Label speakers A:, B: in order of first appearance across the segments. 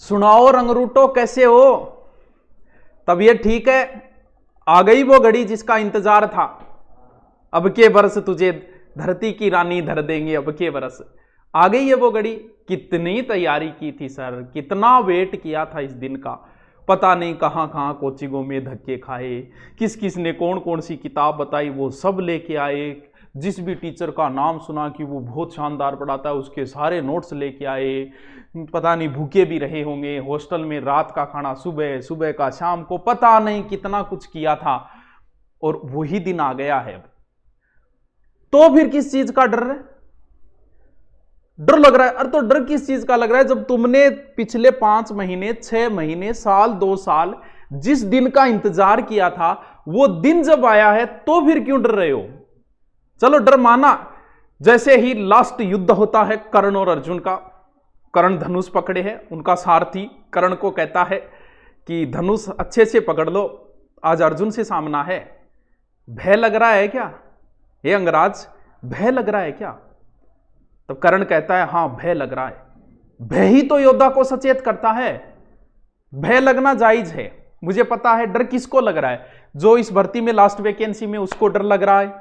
A: सुनाओ रंगरूटो कैसे हो? तबीयत ठीक है? आ गई वो घड़ी जिसका इंतजार था। अब के बरस तुझे धरती की रानी धर देंगे, अब के बरस। आ गई है वो घड़ी। कितनी तैयारी की थी सर, कितना वेट किया था इस दिन का। पता नहीं कहां कहां कोचिंगों में धक्के खाए, किस किस ने कौन कौन सी किताब बताई, वो सब लेके आए। जिस भी टीचर का नाम सुना कि वो बहुत शानदार पढ़ाता है, उसके सारे नोट्स लेके आए। पता नहीं भूखे भी रहे होंगे, हॉस्टल में रात का खाना सुबह, सुबह का शाम को, पता नहीं कितना कुछ किया था। और वही दिन आ गया है। तो फिर किस चीज का डर है? डर लग रहा है? अरे तो डर किस चीज का लग रहा है जब तुमने पिछले 5 महीने, 6 महीने, साल, 2 साल जिस दिन का इंतजार किया था, वो दिन जब आया है तो फिर क्यों डर रहे हो? चलो डर माना। जैसे ही लास्ट युद्ध होता है कर्ण और अर्जुन का, कर्ण धनुष पकड़े है, उनका सारथी कर्ण को कहता है कि धनुष अच्छे से पकड़ लो, आज अर्जुन से सामना है। भय लग रहा है क्या? हे अंगराज, भय लग रहा है क्या? तो कर्ण कहता है हां भय लग रहा है। भय ही तो योद्धा को सचेत करता है। भय लगना जायज है। मुझे पता है डर किसको लग रहा है। जो इस भर्ती में लास्ट वैकेंसी में उसको डर लग रहा है,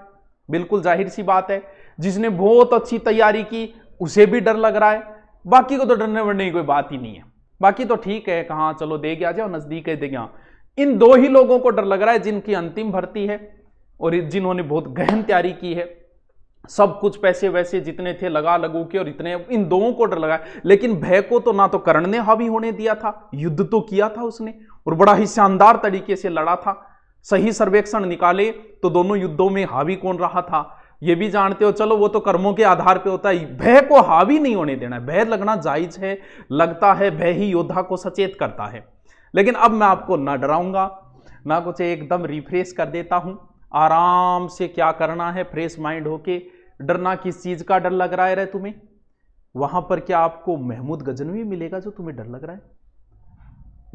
A: बिल्कुल जाहिर सी बात है। जिसने बहुत अच्छी तैयारी की उसे भी डर लग रहा है। बाकी को तो डरने वरने की कोई बात ही नहीं है। बाकी तो ठीक है, कहां चलो दे गया जाओ, नजदीक है दे गया। इन 2 ही लोगों को डर लग रहा है जिनकी अंतिम भर्ती है और जिन्होंने बहुत गहन तैयारी की है। सब कुछ पैसे वैसे जितने थे लगा लगू के, और इतने, इन 2 को डर लगा। लेकिन भय को तो ना तो कर्ण ने हावी होने दिया था, युद्ध तो किया था उसने और बड़ा ही शानदार तरीके से लड़ा था। सही सर्वेक्षण निकाले तो दोनों युद्धों में हावी कौन रहा था ये भी जानते हो। चलो वो तो कर्मों के आधार पे होता है। भय को हावी नहीं होने देना है। भय लगना जायज है, लगता है। भय ही योद्धा को सचेत करता है। लेकिन अब मैं आपको ना डराऊंगा ना कुछ, एकदम रिफ्रेश कर देता हूं। आराम से क्या करना है, फ्रेश माइंड होके। डरना किस चीज का डर लग रहा है रे तुम्हें? वहां पर क्या आपको महमूद गजनवी मिलेगा जो तुम्हें डर लग रहा है?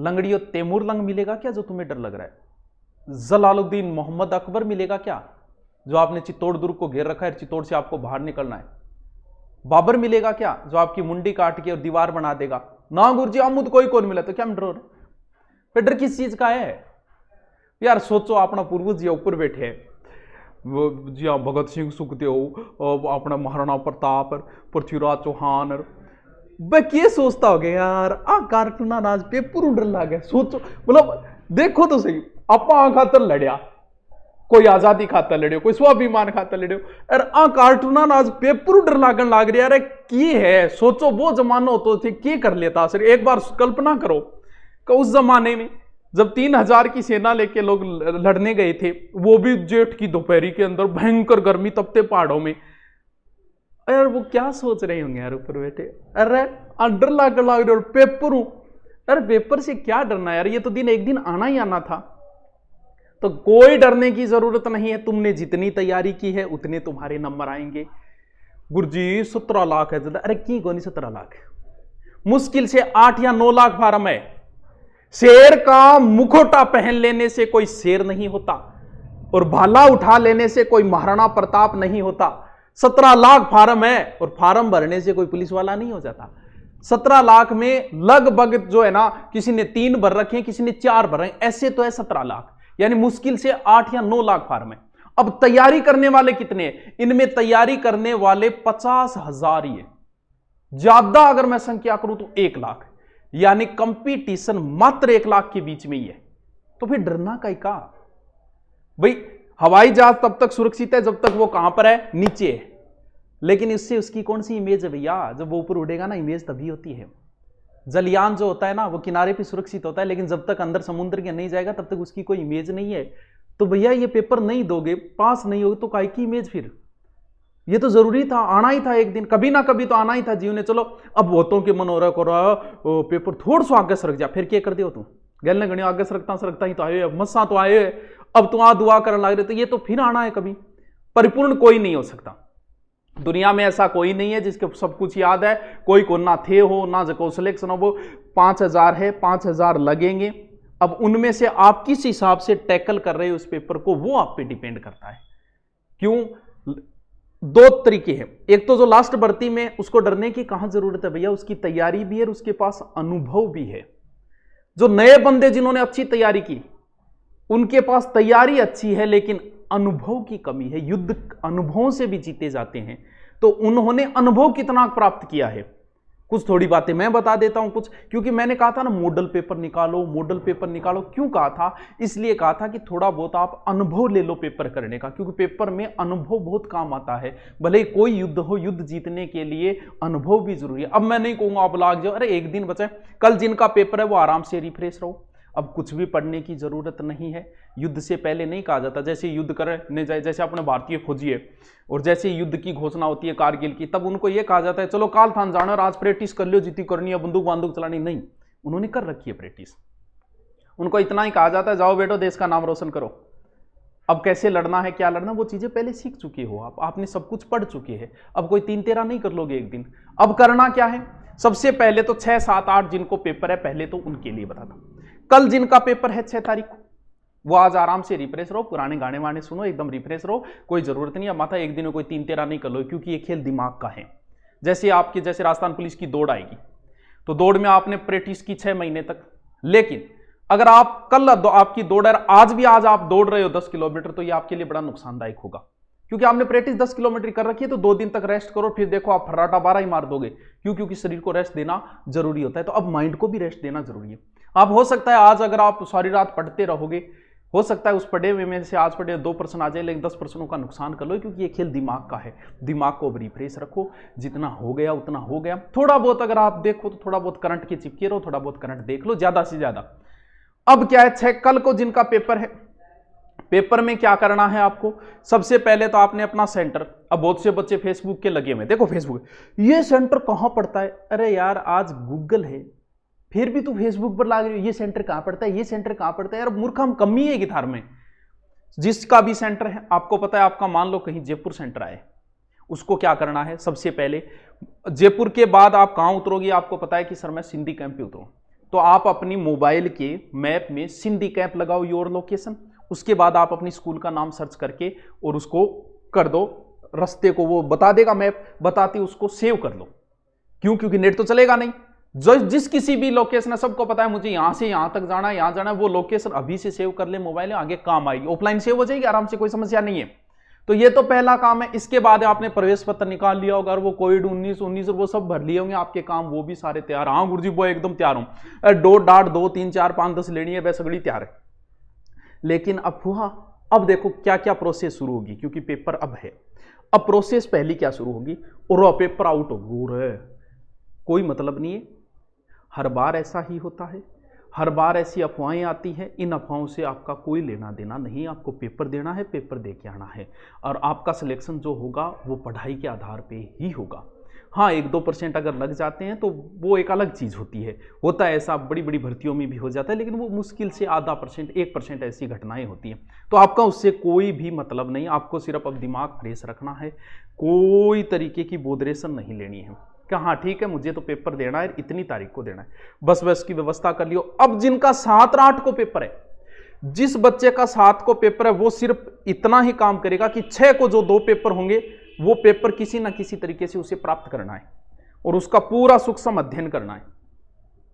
A: लंगड़ियों तैमूर लंग मिलेगा क्या जो तुम्हें डर लग रहा है? जलालुद्दीन मोहम्मद अकबर मिलेगा क्या जो आपने चित्तौड़ दुर्ग को घेर रखा है, चित्तौड़ से आपको बाहर निकलना है? बाबर मिलेगा क्या जो आपकी मुंडी काट के और दीवार बना देगा? ना गुरुजी, अमुद कोई कौन मिला तो क्या हम डर? फिर डर किस चीज का है यार? सोचो, अपना पूर्वज जी ऊपर बैठे हैं, जी हाँ, भगत सिंह, सुखदेव, अपना महाराणा प्रताप, पृथ्वीराज चौहान। भाई क्या सोचता हो गया यार, आ कार्टून आज पेपर उड़ लागे। सोचो, मतलब देखो तो सही, आपा खातर लड़िया, कोई आजादी खातर लड़ियो, कोई स्वाभिमान खातर लड़ियो, अरे आ कार्टून आज पेपर उड़ लागन लाग रहा है। की है? सोचो वो जमाना तो थे, क्या कर लेता सर? एक बार कल्पना करो कि उस जमाने में जब 3000 की सेना लेके लोग लड़ने गए थे, वो भी जेठ की दोपहरी के अंदर, भयंकर गर्मी, तपते पहाड़ों में। यार वो क्या सोच रहे होंगे यार ऊपर बैठे? अरे डर लाग रहे और पेपर हूं। अरे पेपर से क्या डरना यार, ये तो दिन एक दिन आना ही आना था। तो कोई डरने की जरूरत नहीं है। तुमने जितनी तैयारी की है उतने तुम्हारे नंबर आएंगे। गुरुजी 17 लाख है। अरे की कोनी 17 लाख, मुश्किल से 8 या 9 लाख फार्म है। शेर का मुखोटा पहन लेने से कोई शेर नहीं होता और भाला उठा लेने से कोई महाराणा प्रताप नहीं होता। 17 लाख फार्म है और फार्म भरने से कोई पुलिस वाला नहीं हो जाता। 17 लाख में लगभग जो है ना, किसी ने 3 भर रखे, किसी ने 4 भर रखे, ऐसे तो है 17 लाख, यानी मुश्किल से 8 या 9 लाख फार्म है। अब तैयारी करने वाले कितने? इनमें तैयारी करने वाले 50,000 ही है। ज्यादा अगर मैं संख्या करूं तो 1 लाख, यानी कंपटीशन मात्र 1 लाख के बीच में ही है। तो फिर डरना का भाई? हवाई जहाज तब तक सुरक्षित है जब तक वो कहां पर है, नीचे है। लेकिन इससे उसकी कौन सी इमेज है भैया? जब वो ऊपर उड़ेगा ना, इमेज तभी होती है। जलयान जो होता है ना, वो किनारे पे सुरक्षित होता है, लेकिन जब तक अंदर समुद्र के नहीं जाएगा तब तक उसकी कोई इमेज नहीं है। तो भैया ये पेपर नहीं दोगे, पास नहीं होगे तो काय की इमेज फिर? ये तो जरूरी था, आना ही था एक दिन, कभी ना कभी तो आना ही था जीव ने। चलो अब बहुतों के मन हो रहा पेपर थोड़ा सा आगे सरक जा, फिर क्या कर दियो तू? गल घड़ी आगे सरकता ही तो आए, मस्सा तो आए, अब तो आ दुआ करने लग रहे, तो ये तो फिर आना है कभी। परिपूर्ण कोई नहीं हो सकता दुनिया में, ऐसा कोई नहीं है जिसके सब कुछ याद है। कोई को ना थे हो ना जो सिलेक्शन हो। वो 5000 है, 5000 लगेंगे। अब उनमें से आप किस हिसाब से टैकल कर रहे हो उस पेपर को, वो आप पे डिपेंड करता है। क्यों? दो तरीके हैं। एक तो जो लास्ट भर्ती में, उसको डरने की कहां जरूरत है भैया, उसकी तैयारी भी है और उसके पास अनुभव भी है। जो नए बंदे जिन्होंने अच्छी तैयारी की, उनके पास तैयारी अच्छी है लेकिन अनुभव की कमी है। युद्ध अनुभवों से भी जीते जाते हैं, तो उन्होंने अनुभव कितना प्राप्त किया है, कुछ थोड़ी बातें मैं बता देता हूं कुछ, क्योंकि मैंने कहा था ना मॉडल पेपर निकालो, मॉडल पेपर निकालो। क्यों कहा था? इसलिए कहा था कि थोड़ा बहुत आप अनुभव ले लो पेपर करने का, क्योंकि पेपर में अनुभव बहुत काम आता है। भले ही कोई युद्ध हो, युद्ध जीतने के लिए अनुभव भी जरूरी है। अब मैं नहीं कहूंगा आप लाग जाओ, अरे एक दिन बचा है, कल जिनका पेपर है वो आराम से रिफ्रेश रहो, अब कुछ भी पढ़ने की जरूरत नहीं है। युद्ध से पहले नहीं कहा जाता, जैसे युद्ध करने जाए, जैसे अपने भारतीय फौजी है और जैसे युद्ध की घोषणा होती है कारगिल की, तब उनको यह कहा जाता है चलो काल थान जाना और आज प्रैक्टिस कर लो, जितनी करनी है, बंदूक बंदूक चलानी नहीं। उन्होंने कर रखी है प्रैक्टिस, उनको इतना ही कहा जाता है जाओ बेटो देश का नाम रोशन करो। अब कैसे लड़ना है, क्या लड़ना, वो चीजें पहले सीख चुके हो आप, आपने सब कुछ पढ़ चुके हैं। अब कोई 3-13 नहीं कर लोगे एक दिन। अब करना क्या है, सबसे पहले तो 6, 7, 8 जिनको पेपर है पहले तो उनके लिए बताता। कल जिनका पेपर है 6 तारीख को, वो आज आराम से रिफ्रेश रहो, पुराने गाने वाने सुनो, एकदम रिफ्रेश रहो, कोई जरूरत नहीं है माथा एक दिन में कोई 3-13 नहीं कर लो, क्योंकि ये खेल दिमाग का है। जैसे आपकी जैसे राजस्थान पुलिस की दौड़ आएगी, तो दौड़ में आपने प्रैक्टिस की 6 महीने तक, लेकिन अगर आप कल आपकी दौड़ है, आज आप दौड़ रहे हो 10 किलोमीटर, तो ये आपके लिए बड़ा नुकसानदायक होगा, क्योंकि आपने प्रैक्टिस 10 किलोमीटर कर रखी है। तो 2 दिन तक रेस्ट करो, फिर देखो आप फर्राटा 12 ही मार दोगे। क्यों? क्योंकि शरीर को रेस्ट देना जरूरी होता है। तो अब माइंड को भी रेस्ट देना जरूरी है। आप हो सकता है आज अगर आप सारी रात पढ़ते रहोगे, हो सकता है उस पढ़े हुए में से आज पढ़े 2% आ जाए, लेकिन 10% का नुकसान कर लो, क्योंकि ये खेल दिमाग का है। दिमाग को रिफ्रेश रखो, जितना हो गया उतना हो गया। थोड़ा बहुत अगर आप देखो तो थोड़ा बहुत करंट के चिपके रहो, थोड़ा बहुत करंट देख लो, ज्यादा से ज्यादा। अब क्या है, कल को जिनका पेपर है, पेपर में क्या करना है आपको, सबसे पहले तो आपने अपना सेंटर, अब बहुत से बच्चे फेसबुक के लगे हुए, देखो फेसबुक ये सेंटर कहां पड़ता है, अरे यार आज गूगल है, फिर भी तू फेसबुक पर लाग रही हो, ये सेंटर कहां पड़ता है, ये सेंटर कहां पड़ता है। यार मूर्ख हम कमी है गिटार में। जिसका भी सेंटर है, आपको पता है, आपका मान लो कहीं जयपुर सेंटर आए, उसको क्या करना है, सबसे पहले जयपुर के बाद आप कहां उतरोगे, आपको पता है कि सर मैं सिंधी कैंप पे उतरूं, तो आप अपनी मोबाइल के मैप में सिंधी कैंप लगाओ योर लोकेशन। उसके बाद आप अपनी स्कूल का नाम सर्च करके और उसको कर दो, रास्ते को वो बता देगा, मैप बताते उसको सेव कर लो। क्यों? क्योंकि नेट तो चलेगा नहीं। जो जिस किसी भी लोकेशन है, सबको पता है मुझे यहां से यहां तक जाना है, यहां जाना है, वो लोकेशन अभी से सेव कर ले मोबाइल में, आगे काम आएगी, ऑफलाइन सेव हो जाएगी आराम से, कोई समस्या नहीं है। तो ये तो पहला काम है। इसके बाद आपने प्रवेश पत्र निकाल लिया होगा, और वो कोविड 19 और वो सब भर लिए होंगे आपके काम, वो भी सारे तैयार। हाँ गुरुजी वो एकदम तैयार हूं, 2 3 4 5 10 लेनी है, वह सगड़ी तैयार है। लेकिन अब देखो क्या क्या प्रोसेस शुरू होगी, क्योंकि पेपर अब है। अब प्रोसेस पहली क्या शुरू होगी, और पेपर आउट हो है, कोई मतलब नहीं है। हर बार ऐसा ही होता है, हर बार ऐसी अफवाहें आती हैं, इन अफवाहों से आपका कोई लेना देना नहीं। आपको पेपर देना है, पेपर दे के आना है, और आपका सिलेक्शन जो होगा वो पढ़ाई के आधार पे ही होगा। हाँ 1-2% अगर लग जाते हैं तो वो एक अलग चीज़ होती है, होता है ऐसा, बड़ी बड़ी भर्तियों में भी हो जाता है, लेकिन वो मुश्किल से आधा % 1% ऐसी घटनाएं होती हैं। तो आपका उससे कोई भी मतलब नहीं, आपको सिर्फ अब दिमाग फ्रेश रखना है, कोई तरीके की बोधरेशन नहीं लेनी है कि हाँ ठीक है मुझे तो पेपर देना है, इतनी तारीख को देना है, बस बस की व्यवस्था कर लियो। अब जिनका 7 और 8 को पेपर है, जिस बच्चे का 7 को पेपर है वो सिर्फ इतना ही काम करेगा कि 6 को जो 2 पेपर होंगे वो पेपर किसी ना किसी तरीके से उसे प्राप्त करना है और उसका पूरा सूक्ष्म अध्ययन करना है।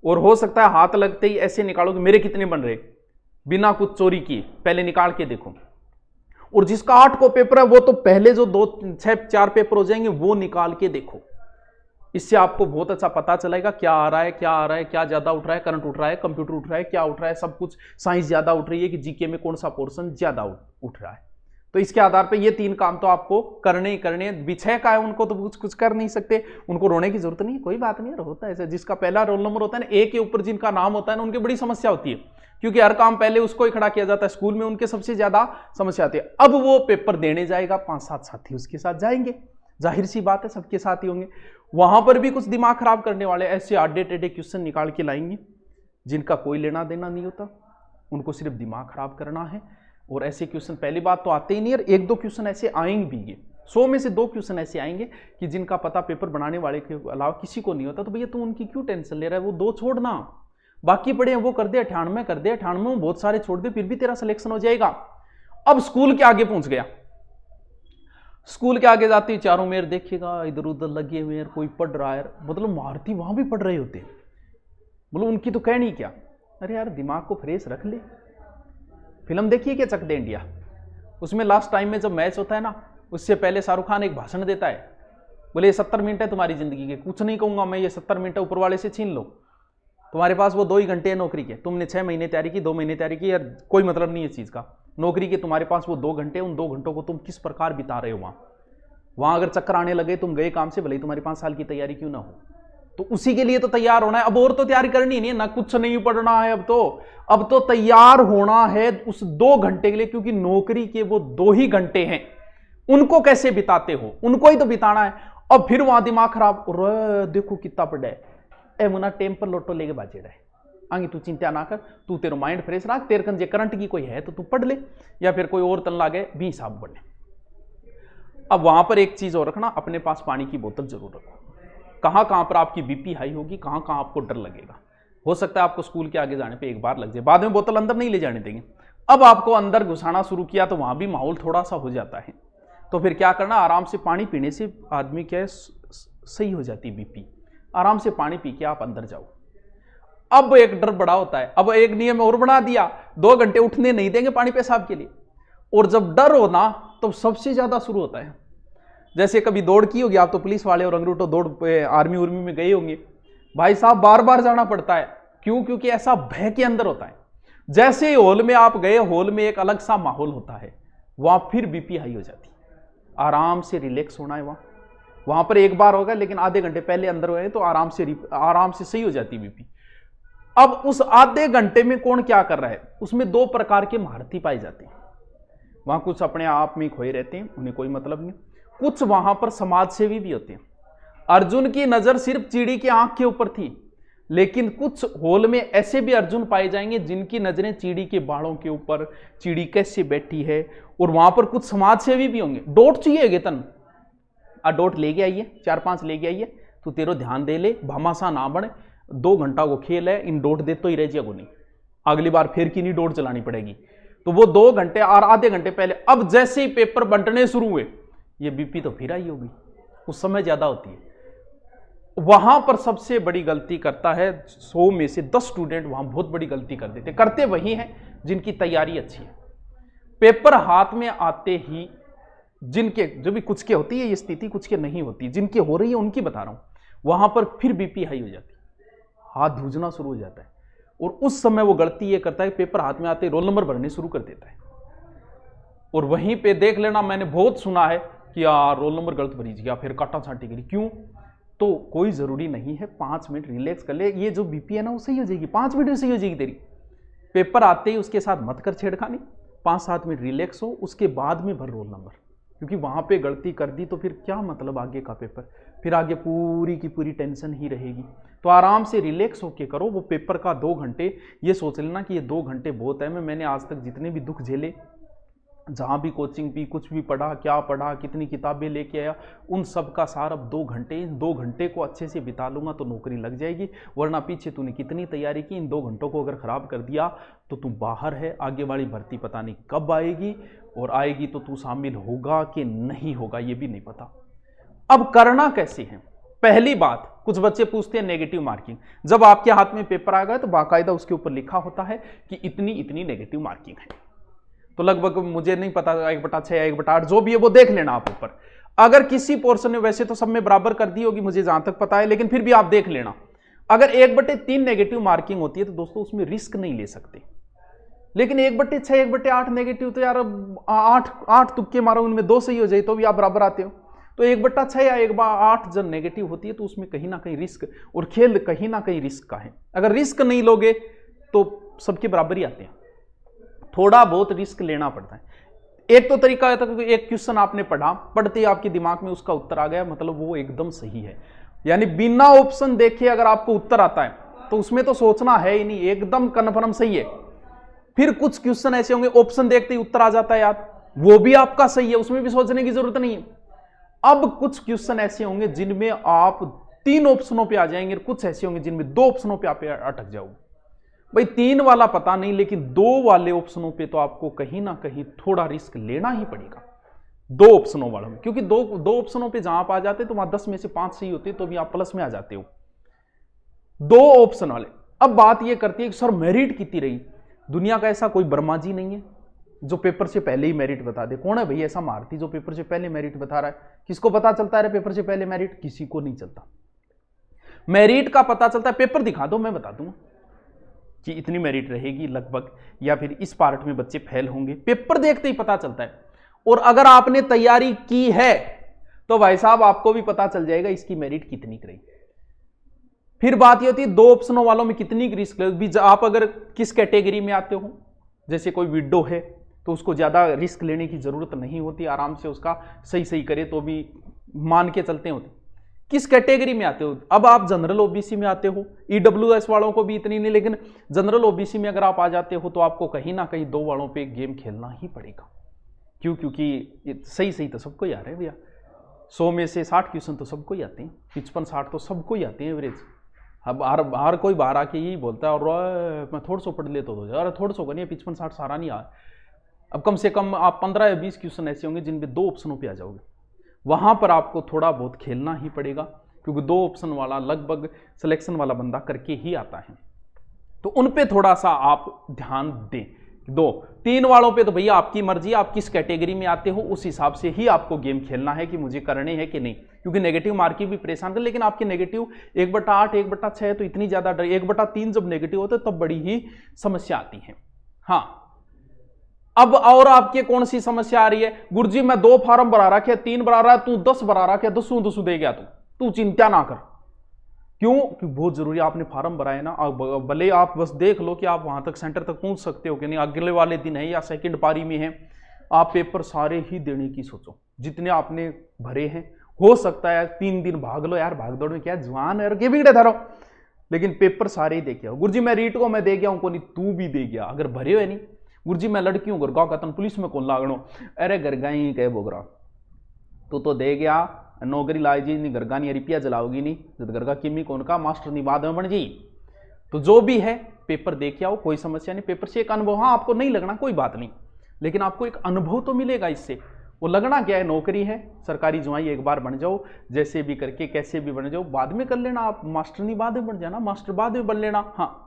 A: और हो सकता है हाथ लगते ही ऐसे निकालो कि मेरे कितने बन रहे, बिना कुछ चोरी किए पहले निकाल के देखो। और जिसका 8 को पेपर है वो तो पहले जो 2-6-4 पेपर हो जाएंगे वो निकाल के देखो। इससे आपको बहुत अच्छा पता चलेगा क्या आ रहा है, क्या आ रहा है, क्या ज्यादा उठ रहा है, करंट उठ रहा है, कंप्यूटर उठ रहा है, क्या उठ रहा है, सब कुछ। साइंस ज्यादा उठ रही है कि जीके में कौन सा पोर्शन ज्यादा उठ रहा है। तो इसके आधार पे ये 3 काम तो आपको करने ही करने। विषय का है उनको तो कुछ कर नहीं सकते, उनको रोने की जरूरत नहीं, कोई बात नहीं है, होता है ऐसे। जिसका पहला रोल नंबर होता है ना, ए के ऊपर जिनका नाम होता है ना, उनकी बड़ी समस्या होती है, क्योंकि हर काम पहले उसको ही खड़ा किया जाता है। स्कूल में उनके सबसे ज्यादा समस्या आती है। अब वो पेपर देने जाएगा, 5-7 साथी उसके साथ जाएंगे, जाहिर सी बात है सबके साथ ही होंगे। वहां पर भी कुछ दिमाग खराब करने वाले ऐसे आडे टेढ़े क्वेश्चन निकाल के लाएंगे, जिनका कोई लेना देना नहीं होता, उनको सिर्फ दिमाग खराब करना है। और ऐसे क्वेश्चन पहली बात तो आते ही नहीं, और 1-2 क्वेश्चन ऐसे आएंगे भी, 100 में से 2 क्वेश्चन ऐसे आएंगे कि जिनका पता पेपर बनाने वाले के अलावा किसी को नहीं होता। तो भैया तू उनकी क्यों टेंशन ले रहा है, वो 2 छोड़ना, बाकी पढ़े हैं वो कर दे, 98 कर दे, 98 में बहुत सारे छोड़ दे, फिर भी तेरा सिलेक्शन हो जाएगा। अब स्कूल के आगे पहुंच गया, स्कूल के आगे जाती चारों मेर देखिएगा इधर उधर लगे हुए हैं, कोई पढ़ रहा है, मतलब मारती वहां भी पढ़ रहे होते हैं, मतलब उनकी तो कहनी क्या। अरे यार दिमाग को फ्रेश रख ले। फिल्म देखिए क्या चक दे इंडिया, उसमें लास्ट टाइम में जब मैच होता है ना, उससे पहले शाहरुख खान एक भाषण देता है, बोले ये 70 मिनट है तुम्हारी जिंदगी के, कुछ नहीं कहूंगा मैं, ये 70 मिनट ऊपर वाले से छीन लो, तुम्हारे पास वो 2 ही घंटे है नौकरी के, तुमने 6 महीने तैयारी की, 2 महीने तैयारी की, यार कोई मतलब नहीं है इस चीज का, नौकरी के तुम्हारे पास वो 2 घंटे, उन 2 घंटों को तुम किस प्रकार बिता रहे हो वहां अगर चक्कर आने लगे, तुम गए काम से, भले ही तुम्हारी 5 साल की तैयारी क्यों ना हो, तो उसी के लिए तो तैयार होना है। अब और तो तैयारी करनी नहीं है ना, कुछ नहीं पढ़ना है, अब तो तैयार होना है उस 2 घंटे के लिए, क्योंकि नौकरी के वो 2 ही घंटे हैं, उनको कैसे बिताते हो, उनको ही तो बिताना है। अब फिर वहां दिमाग खराब, देखो कितना पढ़ा है, ए मुना टेम्पर लोटो लेके बाजेड़ा है, आगे तू चिंता ना कर, तू तेरा माइंड फ्रेश रख, तेरे कंजे करंट की कोई है तो तू पढ़ ले, या फिर कोई और तन लागे भी हिसाब बने। अब वहां पर एक चीज और रखना, अपने पास पानी की बोतल जरूर रखो। कहां कहां पर आपकी बीपी हाई होगी, कहां कहां आपको डर लगेगा, हो सकता है आपको स्कूल के आगे जाने पे एक बार लग जाए, बाद में बोतल अंदर नहीं ले जाने देंगे। अब आपको अंदर घुसाना शुरू किया तो वहां भी माहौल थोड़ा सा हो जाता है, तो फिर क्या करना, आराम से पानी पीने से आदमी क्या है सही हो जाती बीपी, आराम से पानी पी के आप अंदर जाओ। अब एक डर बड़ा होता है, अब एक नियम और बना दिया, 2 घंटे उठने नहीं देंगे पानी पेशाब के लिए, और जब डर हो ना तो सबसे ज्यादा शुरू होता है। जैसे कभी दौड़ की होगी आप तो, पुलिस वाले और अंग्रेटो दौड़ आर्मी उर्मी में गए होंगे, भाई साहब बार बार जाना पड़ता है, क्यों, क्योंकि ऐसा भय के अंदर होता है। जैसे ही हॉल में आप गए, हॉल में एक अलग सा माहौल होता है, वहां फिर बीपी हाई हो जाती है, आराम से रिलैक्स होना है वहां पर एक बार होगा, लेकिन आधे घंटे पहले अंदर हुए तो आराम से सही हो जाती बीपी। अब उस आधे घंटे में कौन क्या कर रहा है, उसमें 2 प्रकार के महारथी पाए जाते हैं। वहां कुछ अपने आप में खोए रहते हैं, उन्हें कोई मतलब नहीं, कुछ वहां पर समाज सेवी भी होते हैं। अर्जुन की नजर सिर्फ चिड़ी की आंख के ऊपर थी, लेकिन कुछ हॉल में ऐसे भी अर्जुन पाए जाएंगे जिनकी नजरें चिड़ी के बालों के ऊपर, चिड़ी कैसे बैठी है, और वहां पर कुछ समाज सेवी भी होंगे। डोट चाहिए गेतन, डोट लेके आइए, 4-5 लेके आइए, तू तेरो ध्यान दे ले, भामासा ना बने, 2 घंटा को खेल है, इन डोट दे तो ही रह जाएगो नहीं, अगली बार फिर की नहीं डोट चलानी पड़ेगी। तो वो 2 घंटे और आधे घंटे पहले, अब जैसे ही पेपर बंटने शुरू हुए, ये बीपी तो फिर आई होगी, उस समय ज्यादा होती है। वहां पर सबसे बड़ी गलती करता है, 100 में से 10 स्टूडेंट वहां बहुत बड़ी गलती कर देते, करते वही हैं जिनकी तैयारी अच्छी है। पेपर हाथ में आते ही जिनके, जो भी कुछ के होती है ये स्थिति, कुछ के नहीं होती, जिनके हो रही है उनकी बता रहा हूं, वहां पर फिर बीपी हाई हो जाती, हाथ धूजना शुरू हो जाता है, और उस समय वो गलती ये करता है, पेपर हाथ में आते ही रोल नंबर भरने शुरू कर देता है। और वहीं पे देख लेना, मैंने बहुत सुना है कि यार रोल नंबर गलत भरी गया, फिर काटा छांटी करी, क्यों, तो कोई जरूरी नहीं है, 5 मिनट रिलैक्स कर ले, ये जो बीपी है ना वो सही हो जाएगी, 5 मिनट में सही हो जाएगी तेरी। पेपर आते ही उसके साथ मत कर छेड़खानी, 5-7 मिनट रिलैक्स हो, उसके बाद में भर रोल नंबर, क्योंकि वहां पे गलती कर दी तो फिर क्या मतलब आगे का पेपर, फिर आगे पूरी की पूरी टेंशन ही रहेगी। तो आराम से रिलैक्स होके करो। वो पेपर का 2 घंटे, ये सोच लेना कि ये 2 घंटे बहुत है। मैंने आज तक जितने भी दुख झेले, जहाँ भी कोचिंग भी, कुछ भी पढ़ा, क्या पढ़ा, कितनी किताबें लेके आया, उन सब का सार अब 2 घंटे, इन 2 घंटे को अच्छे से बिता लूंगा तो नौकरी लग जाएगी। वरना पीछे तूने कितनी तैयारी की, इन 2 घंटों को अगर खराब कर दिया तो तू बाहर है, आगे वाली भर्ती पता नहीं कब आएगी, और आएगी तो तू शामिल होगा कि नहीं होगा ये भी नहीं पता। अब करना कैसे है? पहली बात, कुछ बच्चे पूछते हैं नेगेटिव मार्किंग। जब आपके हाथ में पेपर आ गया तो बाकायदा उसके ऊपर लिखा होता है कि इतनी इतनी नेगेटिव मार्किंग है। तो लगभग मुझे नहीं पता 1/6 या 1/8 जो भी है वो देख लेना आप ऊपर। अगर किसी पोर्शन में, वैसे तो सब में बराबर कर दी होगी मुझे जहां तक पता है, लेकिन फिर भी आप देख लेना। अगर 1/3 नेगेटिव मार्किंग होती है तो दोस्तों उसमें रिस्क नहीं ले सकते। लेकिन 1/6 1/8 नेगेटिव तो यार 8 तुक्के मारो, उनमें 2 सही हो जाए तो भी आप बराबर आते हो। तो 1/6 या 1/8 जब नेगेटिव होती है तो उसमें कहीं ना कहीं रिस्क, और खेल कहीं ना कहीं रिस्क का है। अगर रिस्क नहीं लोगे तो सबके बराबर ही आते हैं, थोड़ा बहुत रिस्क लेना पड़ता है। एक तो तरीका है कि एक क्वेश्चन आपने पढ़ा, पढ़ते ही आपके दिमाग में उसका उत्तर आ गया, मतलब वो एकदम सही है। यानी बिना ऑप्शन देखे अगर आपको उत्तर आता है तो उसमें तो सोचना है ही नहीं, एकदम कन्फर्म सही है। फिर कुछ क्वेश्चन ऐसे होंगे ऑप्शन देखते ही उत्तर आ जाता है यार, वो भी आपका सही है, उसमें भी सोचने की जरूरत नहीं है। अब कुछ क्वेश्चन ऐसे होंगे जिनमें आप 3 ऑप्शनों पे आ जाएंगे, कुछ ऐसे होंगे जिनमें 2 ऑप्शनों पे आप अटक जाओगे। भाई 3 वाला पता नहीं, लेकिन 2 वाले ऑप्शनों पे तो आपको कहीं ना कहीं थोड़ा रिस्क लेना ही पड़ेगा। दो ऑप्शनों वालों में, क्योंकि दो ऑप्शनों पे जहां आप आ जाते तो वहां 10 में से 5 सही होते तो भी आप प्लस में आ जाते हो। दो ऑप्शन वाले। अब बात ये करती है कि सर मेरिट कितनी रही। दुनिया का ऐसा कोई वर्मा जी नहीं है जो पेपर से पहले ही मेरिट बता दे। कौन है भाई ऐसा मारती जो पेपर से पहले मेरिट बता रहा है? किसको पता चलता है पेपर से पहले मेरिट? किसी को नहीं चलता। मेरिट का पता चलता है, पेपर दिखा दो मैं बता दूंगा कि इतनी मेरिट रहेगी लगभग, या फिर इस पार्ट में बच्चे फेल होंगे, पेपर देखते ही पता चलता है। और अगर आपने तैयारी की है तो भाई साहब आपको भी पता चल जाएगा इसकी मेरिट कितनी रही। फिर बात ये होती है दो ऑप्शनों वालों में कितनी रिस्क भी। आप अगर किस कैटेगरी में आते हो, जैसे कोई विडो है तो उसको ज्यादा रिस्क लेने की जरूरत नहीं होती, आराम से उसका सही करे तो भी मान के चलते होते। किस कैटेगरी में आते हो? अब आप जनरल ओबीसी में आते हो, ईडब्ल्यूएस वालों को भी इतनी नहीं, लेकिन जनरल ओबीसी में अगर आप आ जाते हो तो आपको कहीं ना कहीं दो वालों पे गेम खेलना ही पड़ेगा। क्यों? क्योंकि सही तो सबको ही आ रहे हैं भैया। 100 में से 60 क्वेश्चन तो सबको ही आते हैं, 55-60 तो सबको ही आते हैं एवरेज। अब हर कोई बाहर आके यही बोलता है और मैं थोड़ा सो पढ़ लेता हूँ, यार थोड़ा सो नहीं, 55-60 सारा नहीं आ। अब कम से कम आप 15 या 20 क्वेश्चन ऐसे होंगे जिनमें दो ऑप्शनों पे आ जाओगे, वहां पर आपको थोड़ा बहुत खेलना ही पड़ेगा, क्योंकि दो ऑप्शन वाला लगभग सिलेक्शन वाला बंदा करके ही आता है। तो उन पे थोड़ा सा आप ध्यान दें। 2-3 वालों पे तो भैया आपकी मर्जी, आप किस कैटेगरी में आते हो उस हिसाब से ही आपको गेम खेलना है कि मुझे करने हैं कि नहीं, क्योंकि नेगेटिव मार्किंग भी परेशान कर। लेकिन आपके नेगेटिव 1/8 1/6 तो इतनी ज्यादा डर, 1/3 जब नेगेटिव होते तब बड़ी ही समस्या आती है। हाँ, अब और आपके कौन सी समस्या आ रही है? गुरुजी मैं 2 फार्म भरा रखे, 3 भरा रहा है, तू 10 भरा रखे, 10 दे गया तू चिंता ना कर। क्यों? क्योंकि बहुत जरूरी आपने फार्म भराए ना। भले आप बस देख लो कि आप वहां तक सेंटर तक पहुंच सकते हो कि नहीं, अगले वाले दिन है या सेकंड पारी में है, आप पेपर सारे ही देने की सोचो जितने आपने भरे हैं। हो सकता है 3 दिन भाग लो यार, भाग दौड़ में क्या जवान है के बिगड़े धरो, लेकिन पेपर सारे ही दे के आओ। गुरुजी मैं रीट को मैं दे गया हूं, को नहीं तू भी दे गया अगर भरे हुए नहीं। गुरुजी मैं लड़की हूं, गरगांव का तन पुलिस में कौन लागणो, अरे गरगाई कह बोगरा तू तो दे गया, नौकरी लाई जी नहीं, गरगा नहीं रिपिया जलाओगी नहीं, जब गरगा किमी कौन का मास्टर नहीं बाद में बन जी। तो जो भी है पेपर दे के आओ, कोई समस्या नहीं। पेपर से एक अनुभव, हाँ आपको नहीं लगना कोई बात नहीं, लेकिन आपको एक अनुभव तो मिलेगा इससे। वो लगना क्या है, नौकरी है, सरकारी जुआई एक बार बन जाओ, जैसे भी करके कैसे भी बन जाओ, बाद में कर लेना आप, मास्टर नहीं बाद में बन जाना, मास्टर बाद में बन लेना। हाँ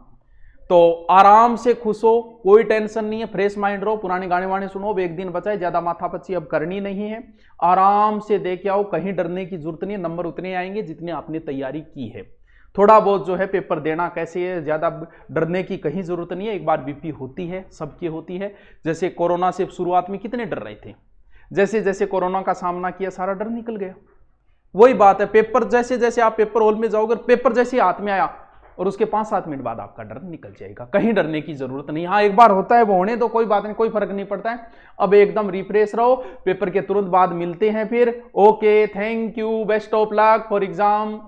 A: तो आराम से खुश हो, कोई टेंशन नहीं है, फ्रेश माइंड रहो, पुराने गाने वाने सुनो, अब एक दिन बचा है, ज्यादा माथापच्ची अब करनी नहीं है, आराम से दे के आओ, कहीं डरने की जरूरत नहीं है। नंबर उतने आएंगे जितने आपने तैयारी की है। थोड़ा बहुत जो है पेपर देना कैसे है, ज्यादा डरने की कहीं जरूरत नहीं है। एक बार बीपी होती है, सबकी होती है। जैसे कोरोना से शुरुआत में कितने डर रहे थे, जैसे जैसे कोरोना का सामना किया सारा डर निकल गया। वही बात है, पेपर जैसे जैसे आप पेपर हॉल में जाओगे, पेपर जैसे हाथ में आया और उसके 5-7 मिनट बाद आपका डर निकल जाएगा, कहीं डरने की जरूरत नहीं। हाँ एक बार होता है वो होने तो कोई बात नहीं, कोई फर्क नहीं पड़ता है। अब एकदम रिफ्रेश रहो, पेपर के तुरंत बाद मिलते हैं फिर। Okay, thank you, best of luck for exam.